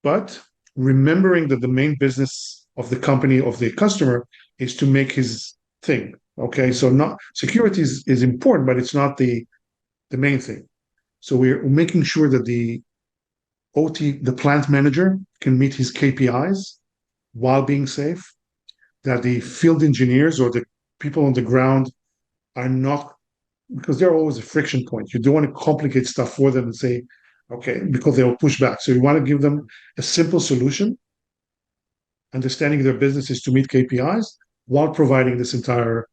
[SPEAKER 3] but remembering that the main business of the company, of the customer, is to make his thing. Okay, so not security is important, but it's not the main thing. So we're making sure that the the plant manager, can meet his KPIs while being safe, that the field engineers or the people on the ground are not, because they're always a friction point. You don't want to complicate stuff for them and say, okay, because they will push back. So you want to give them a simple solution, understanding their business is to meet KPIs while providing this entire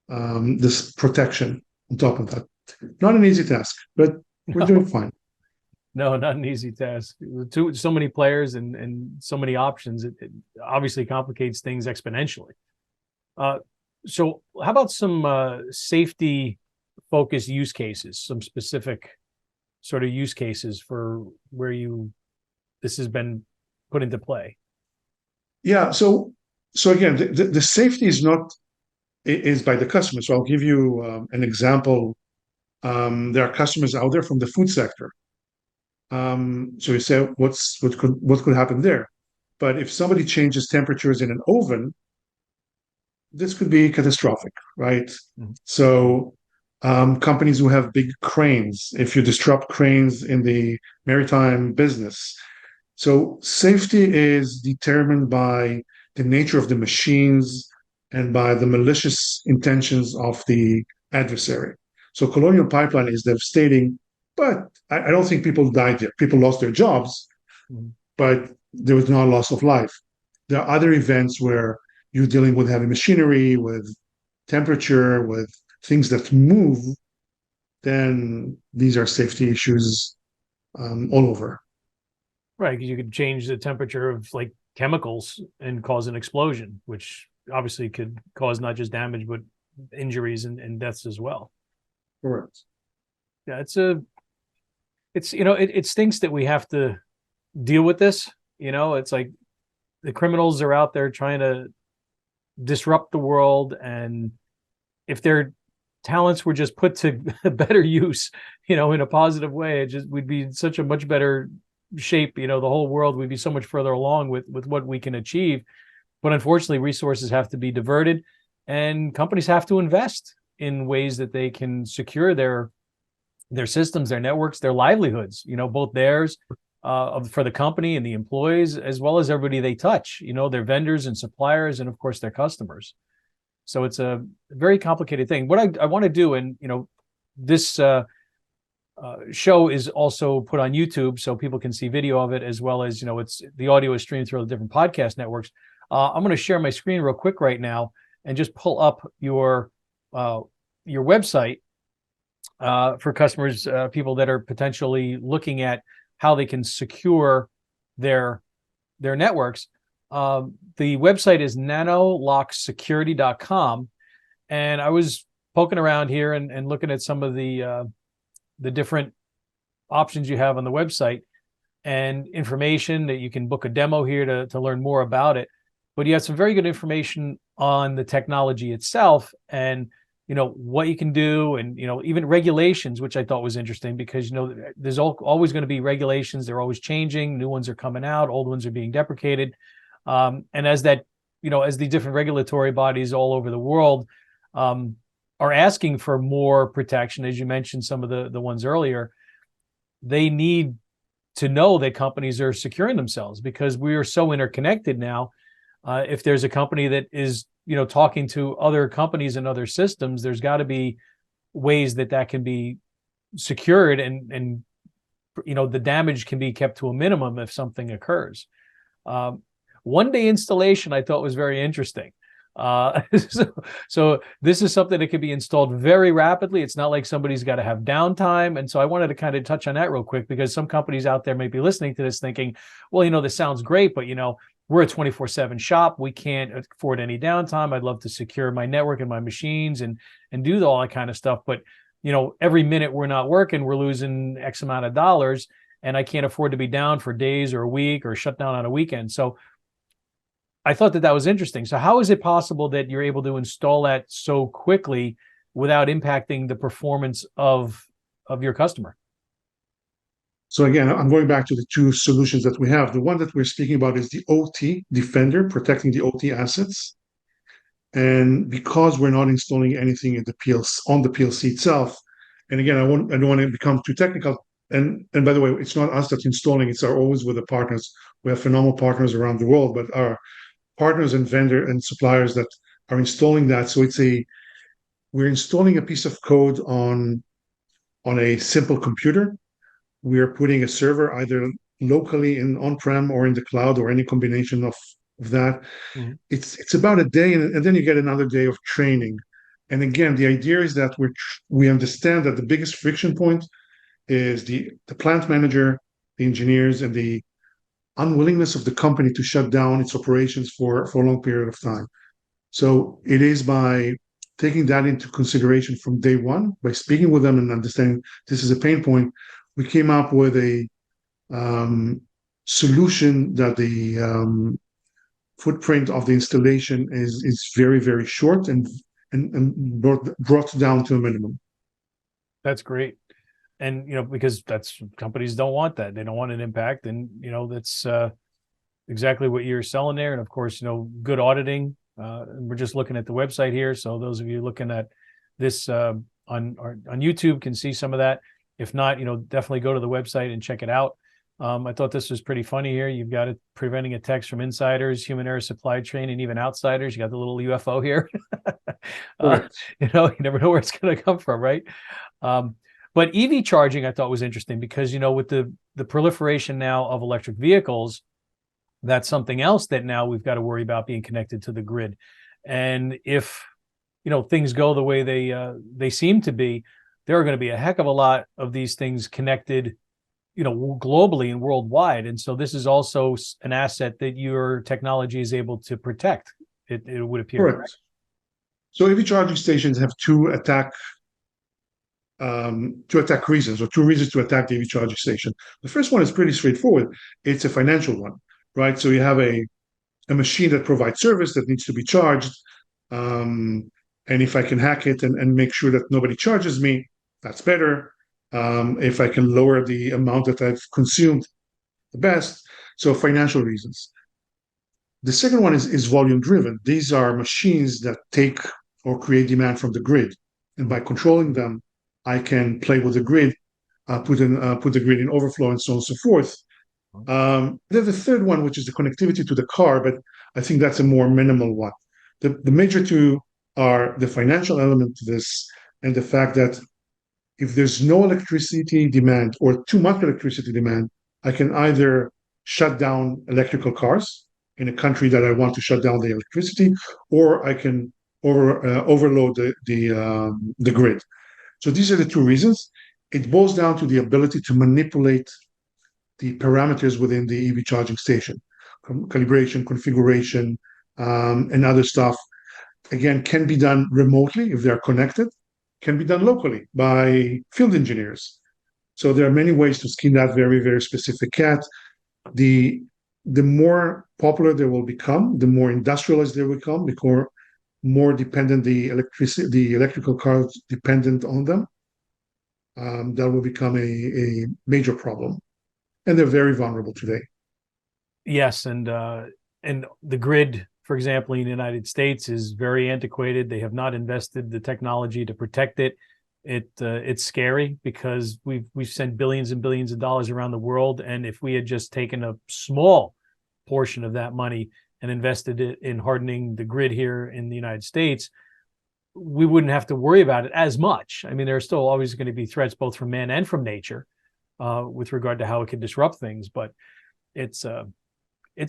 [SPEAKER 3] this protection on top of that. Not an easy task, but we're doing fine.
[SPEAKER 2] No, not an easy task. So many players and so many options. It obviously complicates things exponentially. So how about some safety-focused use cases, some specific sort of use cases for where this has been put into play?
[SPEAKER 3] Yeah. So again, the safety is by the customer. So I'll give you an example. There are customers out there from the food sector. So you say, what could happen there? But if somebody changes temperatures in an oven, this could be catastrophic, right? Mm-hmm. So companies who have big cranes, if you disrupt cranes in the maritime business. So safety is determined by the nature of the machines and by the malicious intentions of the adversary. So Colonial Pipeline is devastating, but I don't think people died there. People lost their jobs, but there was no loss of life. There are other events where you're dealing with heavy machinery, with temperature, with things that move, then these are safety issues all over.
[SPEAKER 2] Right, because you could change the temperature of like chemicals and cause an explosion, which obviously could cause not just damage, but injuries and deaths as well.
[SPEAKER 3] Correct.
[SPEAKER 2] Yeah, it stinks that we have to deal with this. It's like the criminals are out there trying to disrupt the world, and if their talents were just put to better use, in a positive way, we'd be in such a much better shape. The whole world would be so much further along with what we can achieve. But unfortunately, resources have to be diverted, and companies have to invest in ways that they can secure their systems, their networks, their livelihoods, both theirs for the company and the employees, as well as everybody they touch, their vendors and suppliers, and of course their customers. So it's a very complicated thing. What I want to do, and this show is also put on YouTube, so people can see video of it, as well as, it's the audio is streamed through all the different podcast networks. I'm going to share my screen real quick right now and just pull up your website for customers, people that are potentially looking at how they can secure their networks. The website is nanolocksecurity.com, and I was poking around here and looking at some of the different options you have on the website and information that you can book a demo here to learn more about it. But you have some very good information on the technology itself and, what you can do, and, even regulations, which I thought was interesting because, there's always going to be regulations. They're always changing. New ones are coming out. Old ones are being deprecated. And as that, as the different regulatory bodies all over the world are asking for more protection, as you mentioned, some of the ones earlier, they need to know that companies are securing themselves because we are so interconnected now. If there's a company that is, talking to other companies and other systems, there's got to be ways that can be secured and the damage can be kept to a minimum if something occurs. One-day installation I thought was very interesting. So this is something that can be installed very rapidly. It's not like somebody's got to have downtime. And so I wanted to kind of touch on that real quick because some companies out there may be listening to this thinking, well, this sounds great, but we're a 24/7 shop. We can't afford any downtime. I'd love to secure my network and my machines and do all that kind of stuff. But, every minute we're not working, we're losing X amount of dollars, and I can't afford to be down for days or a week or shut down on a weekend. So I thought that was interesting. So how is it possible that you're able to install that so quickly without impacting the performance of your customer?
[SPEAKER 3] So again, I'm going back to the two solutions that we have. The one that we're speaking about is the OT Defender, protecting the OT assets. And because we're not installing anything in the on the PLC itself, and again, I don't want to become too technical. And by the way, it's not us that's installing; it's always with the partners. We have phenomenal partners around the world, but our partners and vendor and suppliers that are installing that. So we're installing a piece of code on a simple computer. We are putting a server either locally in on-prem or in the cloud or any combination of that. Mm-hmm. It's about a day, and then you get another day of training. And again, the idea is that we understand that the biggest friction point is the plant manager, the engineers, and the unwillingness of the company to shut down its operations for a long period of time. So it is by taking that into consideration from day one, by speaking with them and understanding this is a pain point, we came up with a solution that the footprint of the installation is very, very short and brought down to a minimum.
[SPEAKER 2] That's great. And, because companies don't want that. They don't want an impact. And, that's exactly what you're selling there. And of course, good auditing. And we're just looking at the website here. So those of you looking at this on YouTube can see some of that. If not, definitely go to the website and check it out. I thought this was pretty funny here. You've got it preventing attacks from insiders, human error supply chain, and even outsiders. You got the little UFO here. You never know where it's going to come from, right? But EV charging, I thought was interesting because, with the proliferation now of electric vehicles, that's something else that now we've got to worry about being connected to the grid. And if, things go the way they seem to be, there are going to be a heck of a lot of these things connected, globally and worldwide. And so this is also an asset that your technology is able to protect, it would appear.
[SPEAKER 3] Correct. So EV charging stations have two attack reasons, or two reasons to attack the EV charging station. The first one is pretty straightforward. It's a financial one, right? So you have a machine that provides service that needs to be charged. And if I can hack it and make sure that nobody charges me, that's better. If I can lower the amount that I've consumed, the best. So financial reasons. The second one is volume driven. These are machines that take or create demand from the grid. And by controlling them, I can play with the grid, put the grid in overflow and so on and so forth. There's the third one, which is the connectivity to the car, but I think that's a more minimal one. The major two are the financial element to this and the fact that if there's no electricity demand or too much electricity demand, I can either shut down electrical cars in a country that I want to shut down the electricity, or I can overload the grid. So these are the two reasons. It boils down to the ability to manipulate the parameters within the EV charging station, calibration, configuration, and other stuff. Again, can be done remotely if they're connected, can be done locally by field engineers. So there are many ways to skin that very, very specific cat. The more popular they will become, the more industrialized they will become, because more dependent the electrical cars dependent on them. That will become a major problem, and they're very vulnerable today.
[SPEAKER 2] Yes, and the grid, for example, in the United States is very antiquated. They have not invested the technology to protect it. It's scary because we've sent billions and billions of dollars around the world, and if we had just taken a small portion of that money and invested it in hardening the grid here in the United States, we wouldn't have to worry about it as much. I mean, there are still always going to be threats both from man and from nature with regard to how it can disrupt things, but it's a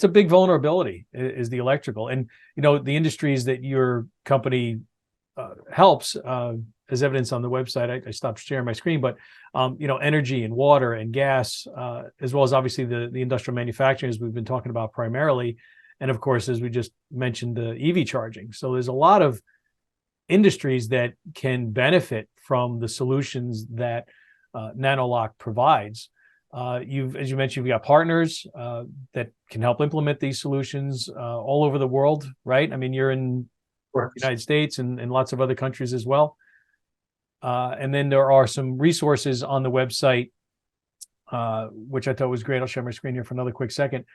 [SPEAKER 2] big vulnerability is the electrical. And, you know, the industries that your company helps, as evidence on the website, I stopped sharing my screen, but, you know, energy and water and gas, as well as obviously the industrial manufacturing, as we've been talking about primarily. And of course, as we just mentioned, the EV charging. So there's a lot of industries that can benefit from the solutions that NanoLock provides. As you mentioned, you've got partners that can help implement these solutions all over the world, right? I mean, you're in the United States and lots of other countries as well. And then there are some resources on the website, which I thought was great. I'll share my screen here for another quick second.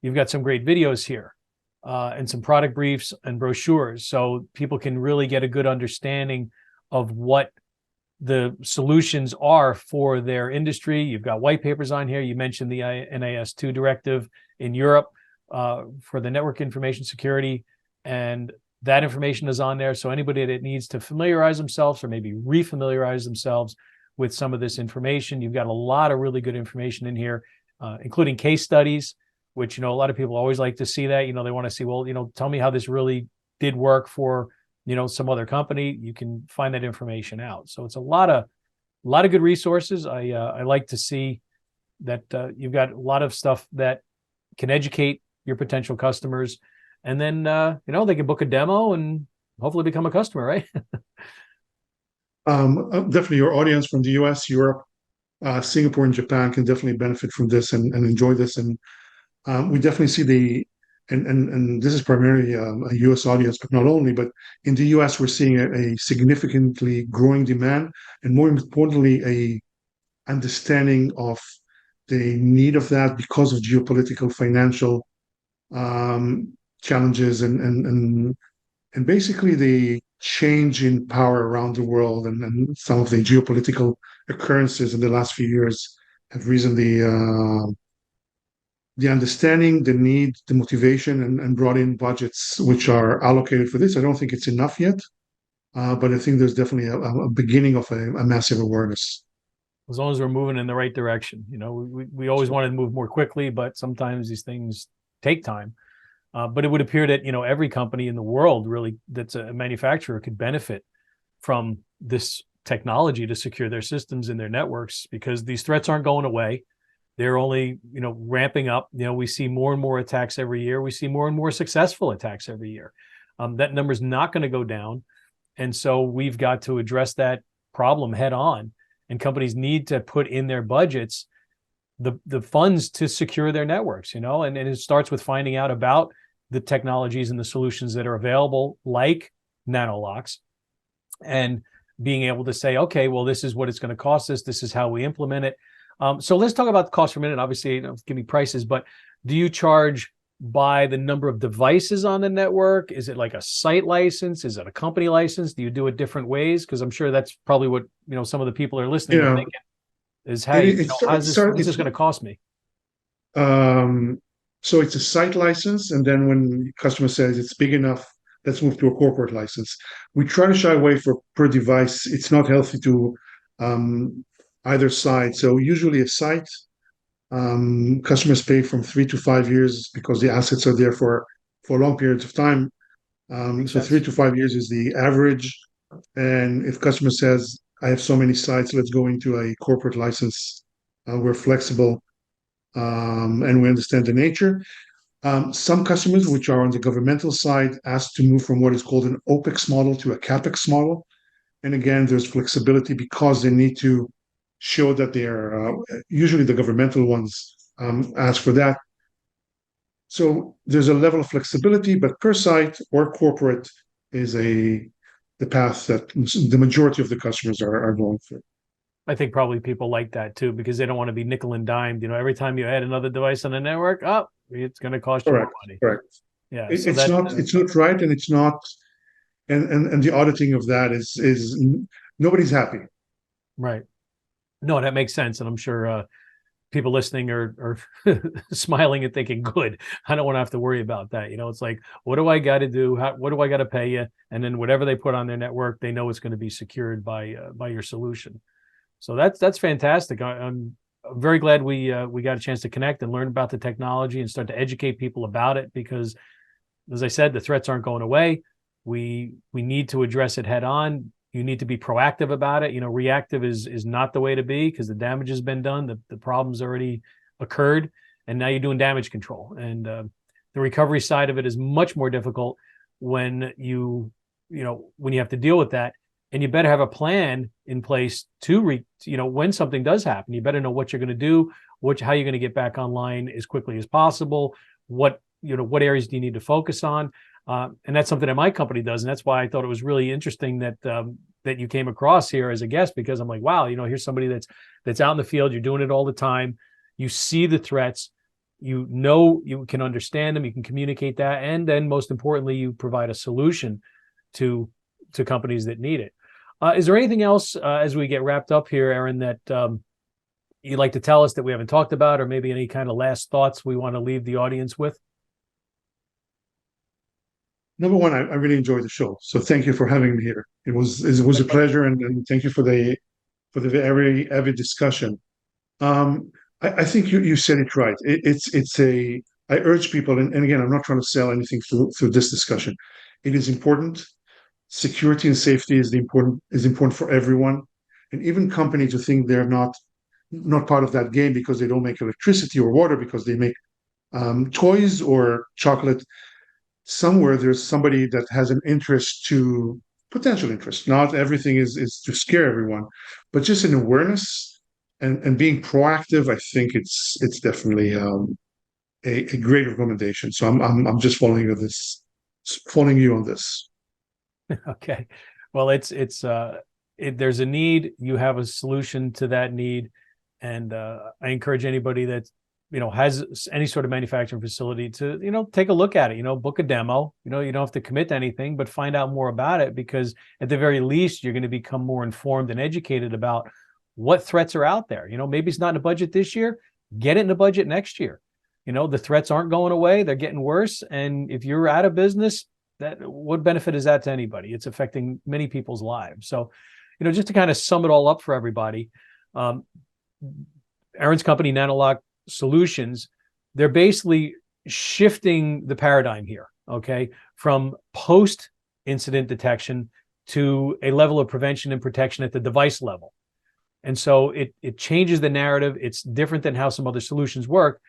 [SPEAKER 2] You've got some great videos here and some product briefs and brochures, so people can really get a good understanding of what the solutions are for their industry. You've got white papers on here. You mentioned the NIS2 directive in Europe for the network information security, and that information is on there. So anybody that needs to familiarize themselves or maybe refamiliarize themselves with some of this information, you've got a lot of really good information in here, including case studies, which, you know, a lot of people always like to see that. You know, they want to see, well, you know, tell me how this really did work for, you know, some other company. You can find that information out. So it's a lot of good resources. I like to see that you've got a lot of stuff that can educate your potential customers, and then you know, they can book a demo and hopefully become a customer, right?
[SPEAKER 3] Definitely your audience from the US, Europe, Singapore, and Japan can definitely benefit from this and enjoy this. And we definitely see and this is primarily a US audience, but not only, but in the US, we're seeing a significantly growing demand, and more importantly, a understanding of the need of that because of geopolitical, financial challenges and basically the change in power around the world, and some of the geopolitical occurrences in the last few years have risen the understanding, the need, the motivation, and brought in budgets which are allocated for this. I don't think it's enough yet, but I think there's definitely a beginning of a massive awareness.
[SPEAKER 2] As long as we're moving in the right direction. You know, we always want to move more quickly, but sometimes these things take time. But it would appear that, you know, every company in the world really that's a manufacturer could benefit from this technology to secure their systems and their networks, because these threats aren't going away. They're only, you know, ramping up. You know, we see more and more attacks every year. We see more and more successful attacks every year. That number is not going to go down. And so we've got to address that problem head on. And companies need to put in their budgets the funds to secure their networks, you know, and it starts with finding out about the technologies and the solutions that are available, like NanoLocks, and being able to say, okay, well, this is what it's going to cost us. This is how we implement it. So let's talk about the cost for a minute. Obviously, you know, give me prices, but do you charge by the number of devices on the network? Is it like a site license? Is it a company license? Do you do it different ways? Because I'm sure that's probably what, you know, some of the people are listening to thinking is, hey, you know, what's this going to cost me?
[SPEAKER 3] So it's a site license, and then when the customer says it's big enough, let's move to a corporate license. We try to shy away for per device. It's not healthy to either side. So usually a site, customers pay from 3 to 5 years because the assets are there for long periods of time. So 3 to 5 years is the average. And if customer says, I have so many sites, let's go into a corporate license. We're flexible and we understand the nature. Some customers, which are on the governmental side, ask to move from what is called an OPEX model to a CAPEX model. And again, there's flexibility because they need to show that they are, usually the governmental ones ask for that. So there's a level of flexibility, but per site or corporate is the path that the majority of the customers are going through.
[SPEAKER 2] I think probably people like that too, because they don't want to be nickel and dimed. Every time you add another device on the network, it's going to cost you more money.
[SPEAKER 3] Correct.
[SPEAKER 2] Yeah.
[SPEAKER 3] It's not right, and it's not, and the auditing of that is nobody's happy.
[SPEAKER 2] Right. No, that makes sense, and I'm sure people listening are smiling and thinking, "Good, I don't want to have to worry about that." It's like, what do I got to do? What do I got to pay you? And then whatever they put on their network, they know it's going to be secured by your solution. So that's fantastic. I'm very glad we got a chance to connect and learn about the technology and start to educate people about it, because, as I said, the threats aren't going away. We need to address it head on. You need to be proactive about it. Reactive is not the way to be, because the damage has been done. The problem's already occurred, and now you're doing damage control. And the recovery side of it is much more difficult when you have to deal with that. And you better have a plan in place to when something does happen. You better know what you're going to do, how you're going to get back online as quickly as possible. What areas do you need to focus on? And that's something that my company does. And that's why I thought it was really interesting that you came across here as a guest, because I'm like, wow, here's somebody that's out in the field. You're doing it all the time. You see the threats, you can understand them, you can communicate that. And then most importantly, you provide a solution to companies that need it. Is there anything else as we get wrapped up here, Eran, that you'd like to tell us that we haven't talked about, or maybe any kind of last thoughts we want to leave the audience with?
[SPEAKER 3] Number one, I really enjoyed the show. So thank you for having me here. It was a pleasure, and thank you for the very avid discussion. I think you said it right. I urge people, and again, I'm not trying to sell anything through this discussion. It is important. Security and safety is important for everyone, and even companies who think they're not part of that game because they don't make electricity or water, because they make toys or chocolate. Somewhere there's somebody that has an potential interest. Not everything is to scare everyone, but just an awareness and being proactive. I think it's definitely a great recommendation. So I'm just following you on this.
[SPEAKER 2] Okay. Well, there's a need. You have a solution to that need, and I encourage anybody that has any sort of manufacturing facility to take a look at it. Book a demo. You don't have to commit to anything, but find out more about it, because at the very least, you're going to become more informed and educated about what threats are out there. Maybe it's not in the budget this year. Get it in the budget next year. The threats aren't going away; they're getting worse. And if you're out of business, what benefit is that to anybody? It's affecting many people's lives. So, just to kind of sum it all up for everybody, Eran's company, NanoLock Solutions, they're basically shifting the paradigm here, okay, from post-incident detection to a level of prevention and protection at the device level. And so it changes the narrative. It's different than how some other solutions work.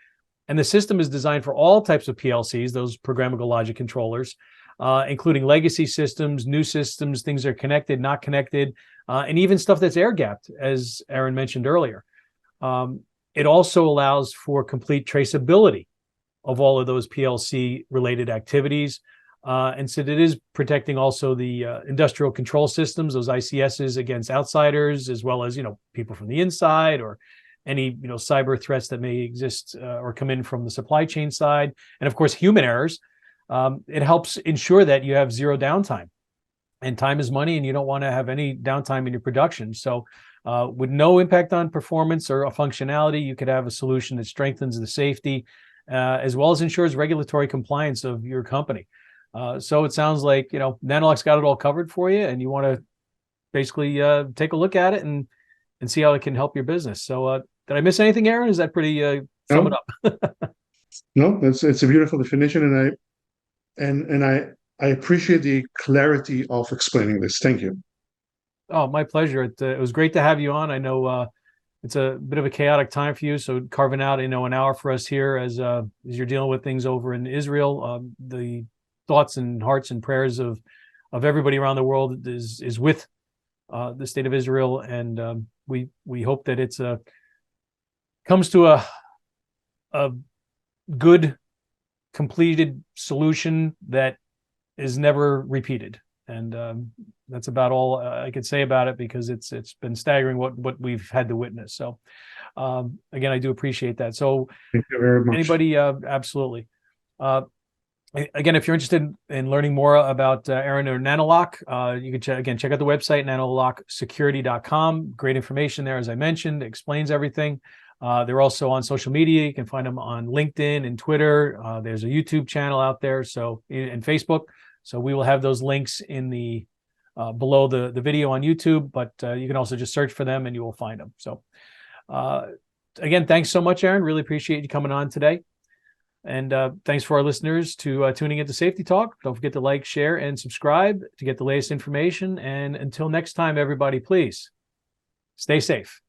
[SPEAKER 2] And the system is designed for all types of PLCs, those programmable logic controllers, including legacy systems, new systems, things that are connected, not connected, and even stuff that's air-gapped, as Eran mentioned earlier. It also allows for complete traceability of all of those PLC-related activities. And so it is protecting also the industrial control systems, those ICSs, against outsiders, as well as, people from the inside, or any, cyber threats that may exist or come in from the supply chain side. And of course, human errors. It helps ensure that you have zero downtime. And time is money, and you don't want to have any downtime in your production. So with no impact on performance or functionality, you could have a solution that strengthens the safety as well as ensures regulatory compliance of your company. So it sounds like, NanoLock's got it all covered for you, and you want to basically take a look at it and see how it can help your business. So did I miss anything, Aaron? Is that pretty sum it
[SPEAKER 3] No,
[SPEAKER 2] up?
[SPEAKER 3] no, it's a beautiful definition, and I appreciate the clarity of explaining this. Thank you.
[SPEAKER 2] Oh, my pleasure. It was great to have you on. I know it's a bit of a chaotic time for you, so carving out an hour for us here as you're dealing with things over in Israel. The thoughts and hearts and prayers of everybody around the world is with the state of Israel, and we hope that it's comes to a good completed solution that is never repeated. And that's about all I could say about it, because it's been staggering what we've had to witness. So again, I do appreciate that. So
[SPEAKER 3] Thank you very much.
[SPEAKER 2] anybody, absolutely. Again, if you're interested in learning more about Eran or NanoLock, you can check out the website, nanolocksecurity.com. Great information there, as I mentioned, explains everything. They're also on social media. You can find them on LinkedIn and Twitter. There's a YouTube channel out there, and Facebook. So we will have those links in the below the video on YouTube, but you can also just search for them and you will find them. So again, thanks so much, Eran. Really appreciate you coming on today. And thanks for our listeners to tuning into Safety Talk. Don't forget to like, share, and subscribe to get the latest information. And until next time, everybody, please stay safe.